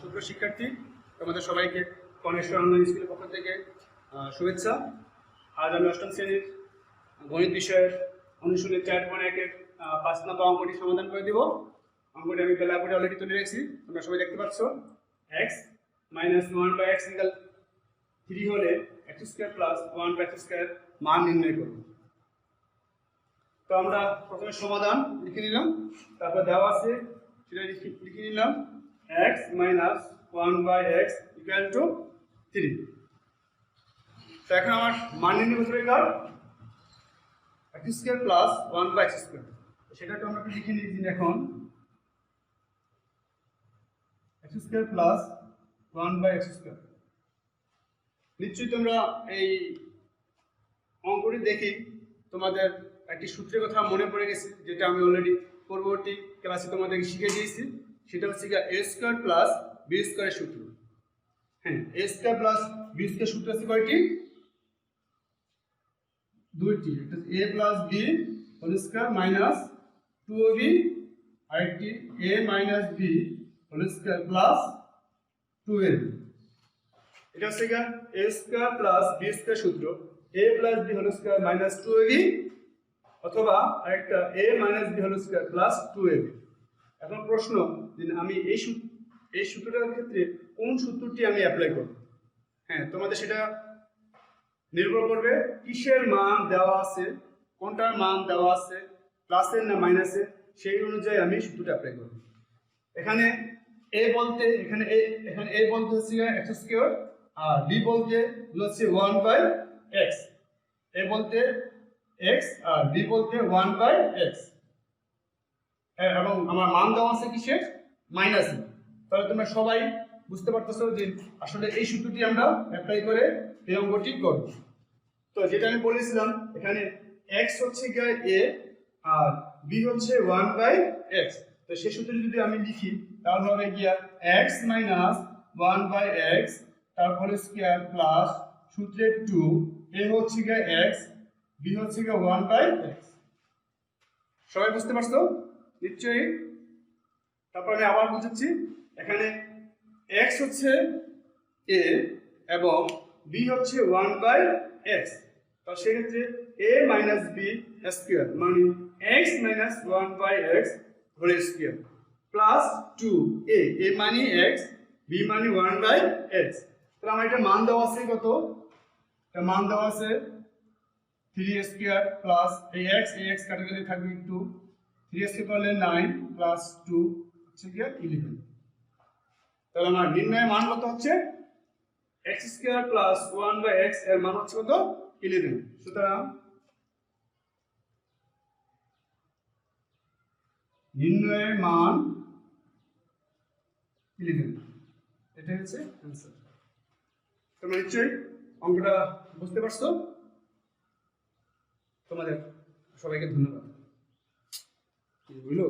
সুপ্রিয় শিক্ষার্থী, তোমাদের সবাইকে কনেশ্বর অনলাইন স্কুলের পক্ষ থেকে শুভেচ্ছা। আজ আমি অষ্টম শ্রেণীর গণিত বিষয়ের অনুশীলনের 4.1-এর 5 নম্বর অঙ্কটি সমাধান করে দিব। অঙ্কটি আমি ব্ল্যাকবোর্ডে অলরেডি তুলে রেখেছি, তোমরা সবাই দেখতে পাচ্ছ। x - 1/x = 3 হলে x² + 1/x² মান নির্ণয় করব। তো আমরা প্রথমে সমাধান লিখে নিলাম, তারপর দেওয়া আছে সেটা লিখে নিলাম x - 1/x = 3। তো এখন আমার মান নির্ণয় করতে হবে কার x² + 1/x²। সেটা তো আমরা লিখে নিয়েছি এখন x² + 1/x²। নিশ্চয়ই তোমরা এই অঙ্কটি দেখি তোমাদের একটি সূত্রের কথা মনে পড়ে গেছে, যেটা আমি অলরেডি পরবর্তী ক্লাসে তোমাদেরকে শিখিয়ে দিয়েছি। সেটা হচ্ছে a² + b² এর সূত্র। হ্যাঁ, a² + b² সূত্র আছে কয়টি? দুইটি। একটা a + b² - 2ab, আরেকটি a - b² + 2ab। এটা হচ্ছে a² + b² সূত্র, a + b² - 2ab, অথবা আরেকটা a - b² + 2ab। এখন প্রশ্ন যে আমি এই সূত্রটার ক্ষেত্রে কোন সূত্রটি আমি অ্যাপ্লাই করব। হ্যাঁ, তোমাদের সেটা নির্ভর করবে কিসের মান দেওয়া আছে, কোনটার মান দেওয়া আছে, প্লাসের না মাইনাসের, সেই অনুযায়ী আমি সূত্রটা অ্যাপ্লাই করব। এখানে a বলতে হচ্ছে x², আর b বলতে হচ্ছে 1/x। a বলতে x আর b বলতে 1/x, এবং আমার মান দেওয়া আছে কিসের? মাইনাসে। তাহলে তোমরা সবাই বুঝতে পারতেছো যে আসলে এই সূত্রটি আমরা অ্যাপ্লাই করে এই অঙ্কটি করব। তো যেটা আমি বলেছিলাম, এখানে x হচ্ছে a আর b হচ্ছে 1/x। তো সেই সূত্রটি যদি আমি লিখি তাহলে হবে x - 1/x তারপর স্কয়ার প্লাস সূত্রে 2, a হচ্ছে x, b হচ্ছে 1/x। সবাই বুঝতে পারছো নিশ্চয়ই? তারপর আমি আবার বুঝাচ্ছি। এখানে x হচ্ছে a এবং b হচ্ছে 1/x। তো সেক্ষেত্রে a - b² মানে x - 1/x² plus 2a, a মানে x, b মানে 1/x। তাহলে আমার এটা মান দেওয়া আছে কত? এটা মান দেওয়া আছে 3² প্লাস এই x কাটাকাটি থাকবে 2, 3² করলে 9 প্লাস 2 হচ্ছে 11। তাহলে আমার নির্ণয়ের মান কত হচ্ছে? x² + 1/x এর মান হচ্ছে কত? 11। সুতরাং নির্ণয়ের মান 11। এটা হচ্ছে आंसर। তোমরা নিশ্চয়ই অঙ্কটা বুঝতে পারছো। তোমাদের সবাইকে ধন্যবাদ। কি হলো?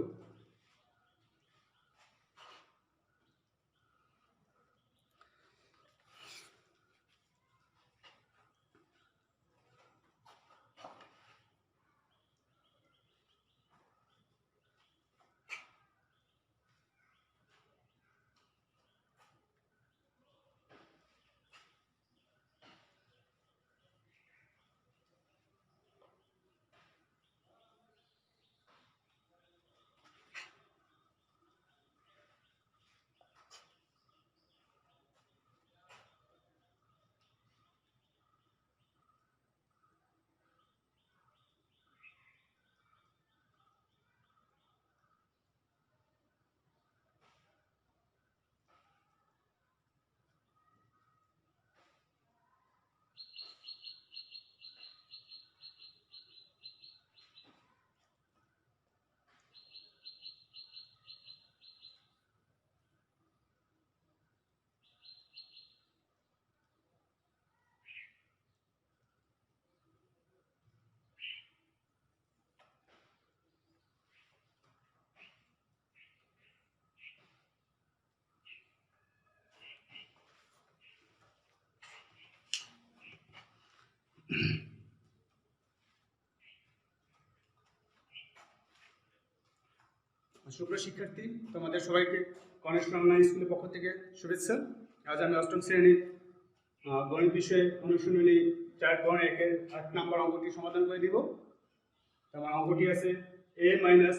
সুপ্রিয় শিক্ষার্থী, তোমাদের সবাইকে কর্ণেশ্বর অনলাইন স্কুলের পক্ষ থেকে শুভেচ্ছা। আজ আমি অষ্টম শ্রেণীর গণিত বিষয়ে অনুশীলনী 4.1-এর 8 নম্বর অঙ্কটি সমাধান করে দিব। আমার অঙ্কটি আছে a - 1/a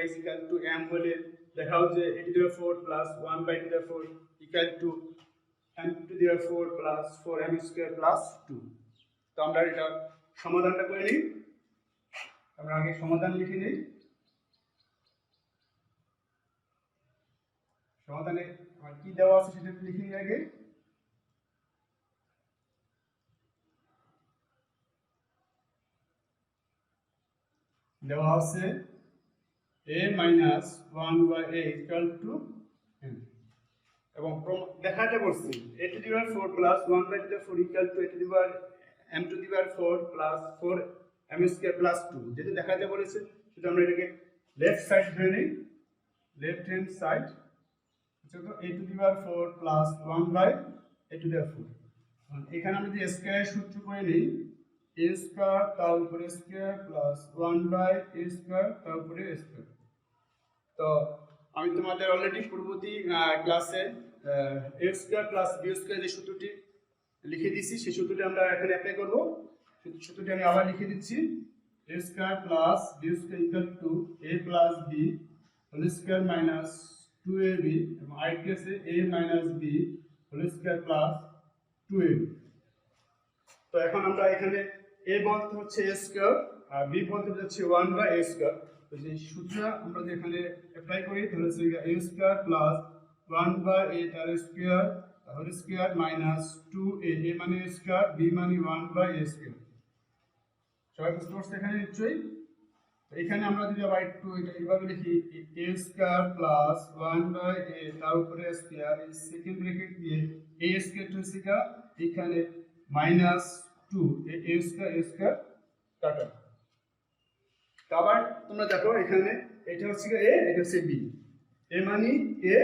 is equal to m হলে দেখা হচ্ছে a to the 4 plus 1 to the 4 equal to m to the 4 plus 4m square plus 2। তো আমরা এটা সমাধানটা করে নিই। আমরা আগে সমাধান লিখে নিই। সমাধানে আমার কি দেওয়া আছে সেটা লিখে নিই আগে। দেওয়া আছে a - 1/a equal to m এবং দেখাতে বলছি a to the power 4 plus 1 to the 4 equal to a to the power m to the power 4 plus 4m square plus 2। যেটা দেখাতে বলেছে সেটা আমরা এটাকে লেফট সাইড ধরে নিই, লেফট হ্যান্ড সাইড। তো a to the power 4 plus 1/a to the 4। এখানে আমরা যদি স্কয়ার সূত্র করে নিই, a স্কয়ার তার উপরে স্কয়ার প্লাস 1/a স্কয়ার তার উপরে স্কয়ার। তো আমি তোমাদের অলরেডি পূর্ববর্তী ক্লাসে a square plus b square যে সূত্রটি লিখে দিয়েছি সেই সূত্রটি আমরা এখানে অ্যাপ্লাই করব। সূত্রটি আমি আবার লিখে দিচ্ছি, a square plus b square equal to a plus b whole square minus 2ab এবং আরেকটি আছে a minus b whole square plus 2ab। তো এখন আমরা এখানে a বলতে হচ্ছে a স্কয়ার আর b বলতে হচ্ছে 1/a স্কয়ার। তো যে সূত্র আমরা যদি এখানে অ্যাপ্লাই করি তাহলে সেটা a স্কয়ার প্লাস 1/a তার square whole square minus 2a, a মানে স্কয়ার b মানে 1/a স্কয়ার। সবাই বুঝতে পারছো এখানে নিশ্চয়ই? তো এখানে আমরা যদি আবার একটু এটা এইভাবে লিখি a স্কয়ার প্লাস 1/a তার উপরে স্কয়ার, এই সেকেন্ড ব্র্যাকেট দিয়ে a স্কয়ার টু স্কয়ার এখানে মাইনাস 2 a স্কয়ার কাটা। তো আবার তোমরা দেখো এখানে এটা হচ্ছে a, এটা হচ্ছে b, a মানে a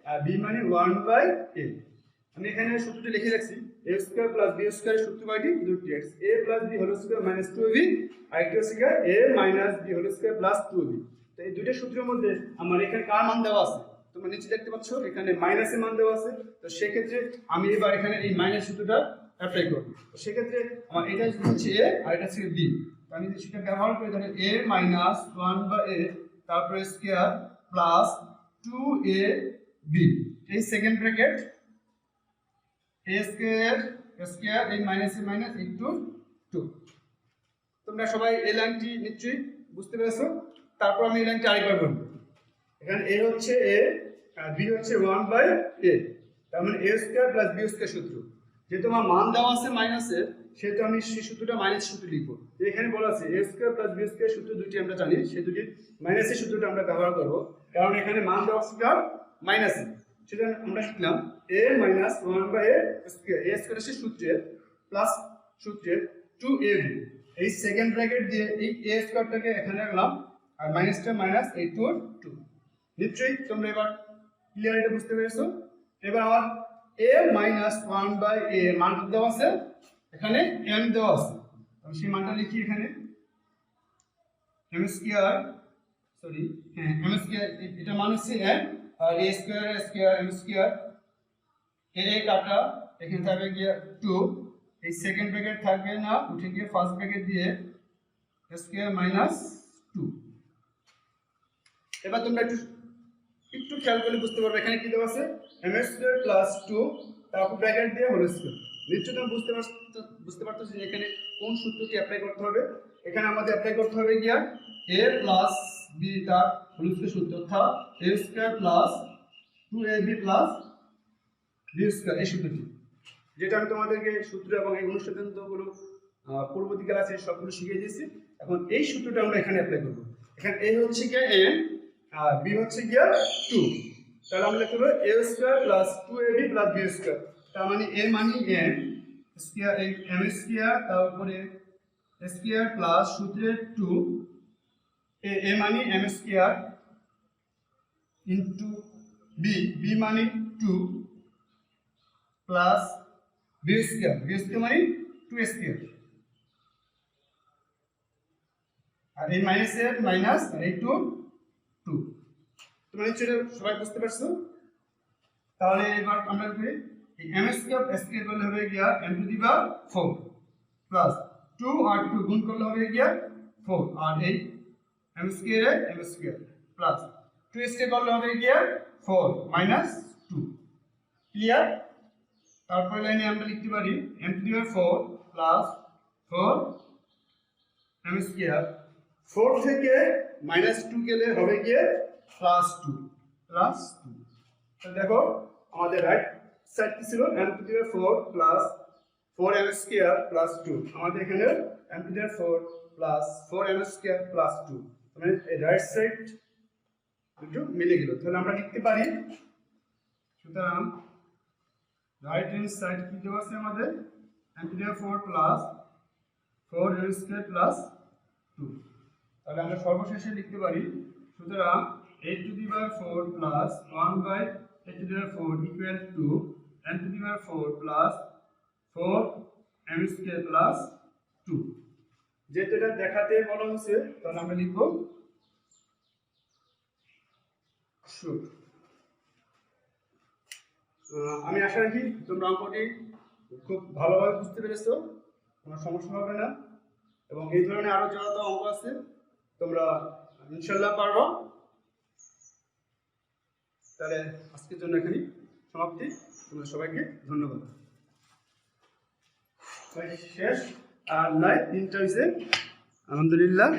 আর b মানে 1/a। আমি এখানে সূত্রটি লিখে রাখছি a স্কয়ার প্লাস b স্কয়ারের সূত্র কয়টি? দুটি। a plus b whole square minus 2ab আর একটা হচ্ছে a minus b whole square plus 2ab। তো এই দুটো সূত্রের মধ্যে আমার এখানে কার মান দেওয়া আছে তোমরা নিচে দেখতে পাচ্ছ, এখানে মাইনাসের মান দেওয়া আছে। তো সেই ক্ষেত্রে আমি এবার এখানে এই মাইনাস সূত্রটা অ্যাপ্লাই করব। তো সেই ক্ষেত্রে আমার এটা হচ্ছে a আর এটা হচ্ছে b। তো আমি যদি সেটা ব্যবহার করি তাহলে a মাইনাস 1/a তারপরে স্কয়ার প্লাস 2ab, এই second bracket a square square এই মাইনাস এ মাইনাস ইনটু 2। তোমরা সবাই এই লাইনটি নিশ্চয়ই বুঝতে পেরেছো। তারপর আমি এই লাইনটি আরেকবার বলবো। এখানে a হচ্ছে a আর b হচ্ছে 1/a, তার মানে a square plus b square সূত্র। যেহেতু আমার মান দেওয়া আছে মাইনাসের সেহেতু আমি সেই সূত্রটা মাইনাস সূত্র লিখবো। এখানে বলা আছে a square plus b square সূত্র দুটি আমরা জানি, সেই দুটি মাইনাসের সূত্রটা আমরা ব্যবহার করব, কারণ এখানে মান দেওয়া আছে মাইনাসে। সেটা আমরা শিখলাম a minus 1/a square, a square এর সূত্রে প্লাস সূত্রে 2ab, এই সেকেন্ড ব্র্যাকেট দিয়ে এই a স্কয়ারটাকে এখানে রাখলাম আর মাইনাসটা মাইনাস এই 2। নিশ্চয়ই তোমরা এবার ক্লিয়ার এটা বুঝতে পেরেছো। এবার আমার a মাইনাস 1/a মান দেওয়া আছে, এখানে m দেওয়া আছে। আমি সেই মানটা লিখি এখানে m স্কয়ার, সরি হ্যাঁ m স্কয়ার, এটা মান হচ্ছে m আর a square square m square, a কাটা এখানে থাকবে গিয়ে 2, এই সেকেন্ড ব্র্যাকেট থাকবে না, উঠে গিয়ে ফার্স্ট ব্র্যাকেট দিয়ে স্কয়ার মাইনাস 2। এবার তোমরা একটু খেয়াল করলে বুঝতে পারবে এখানে কি দেওয়া আছে m স্কয়ার প্লাস 2 তারপর ব্র্যাকেট দিয়ে হোল স্কয়ার। নিশ্চয়ই তোমরা বুঝতে পারতেছো যে এখানে কোন সূত্রটি অ্যাপ্লাই করতে হবে। এখানে আমাদের অ্যাপ্লাই করতে হবে গিয়া a প্লাস b তার হোল স্কয়ার সূত্র, অর্থাৎ a square plus 2ab plus b square, এই সূত্রটি যেটা আমি তোমাদেরকে সূত্র এবং এই অনুসন্ধানগুলো পূর্ববর্তী ক্লাসে সবগুলো শিখিয়ে দিয়েছি। এখন এই সূত্রটা আমরা এখানে অ্যাপ্লাই করব। এখানে a হচ্ছে গিয়া m আর b হচ্ছে গিয়া 2, তাহলে আমরা লিখব a square plus 2ab plus b square. তার মানে a মানে m স্কয়ার, এই m স্কয়ার তার উপরে স্কয়ার প্লাস সূত্রের 2, a মানে m স্কয়ার ইনটু b মানে 2 প্লাস b স্কয়ার মানে 2 স্কয়ার। আর এই মাইনাস এর মাইনাস আর এই 2 2 তোমরা নিশ্চয়ই সবাই বুঝতে পারছো। তাহলে এবার আমরা করি এই m স্কয়ার স্কয়ার করলে হবে গিয়া m to the power 4 plus 2 আর 2 গুণ করলে হবে গিয়া 4 আর এই m স্কয়ার প্লাস 2 স্কয়ার করলে হবে গিয়া 4 মাইনাস 2 ক্লিয়ার। তারপরে লাইনে আমরা লিখতে পারি m to the power 4 plus 4 m square 4 থেকে মাইনাস 2 গেলে হবে গিয়ে প্লাস 2 তাহলে দেখো আমাদের রাইট সাইড কি ছিল m to the power 4 plus 4m square plus 2 আমাদের এখানে m to the power 4 plus 4m square plus 2 মানে এই রাইট সাইড দুটো মিলে গেল। তাহলে আমরা লিখতে পারি সুতরাং রাইট হ্যান্ড সাইড কি দেওয়া আছে আমাদের m to the power 4 plus 4m square plus 2। তাহলে আমরা সর্বশেষে লিখতে পারি সুতরাং a to the power 4 plus 1 by a to the power 4 equal to m to the power 4 plus 4m square plus 2। যেহেতু এটা দেখাতে বলা হয়েছে তাহলে আমরা লিখব শুড। আমি আশা রাখি তোমরা অঙ্কটি খুব ভালোভাবে বুঝতে পেরেছো, কোনো সমস্যা হবে না এবং এই ধরনের আরো যত অঙ্ক আছে তোমরা ইনশাআল্লাহ পারবে। তাহলে আজকের জন্য এখানেই সমাপ্তি। তোমাদের সবাইকে ধন্যবাদ। শেষ আর নাই 3টা হয়েছে আলহামদুলিল্লাহ।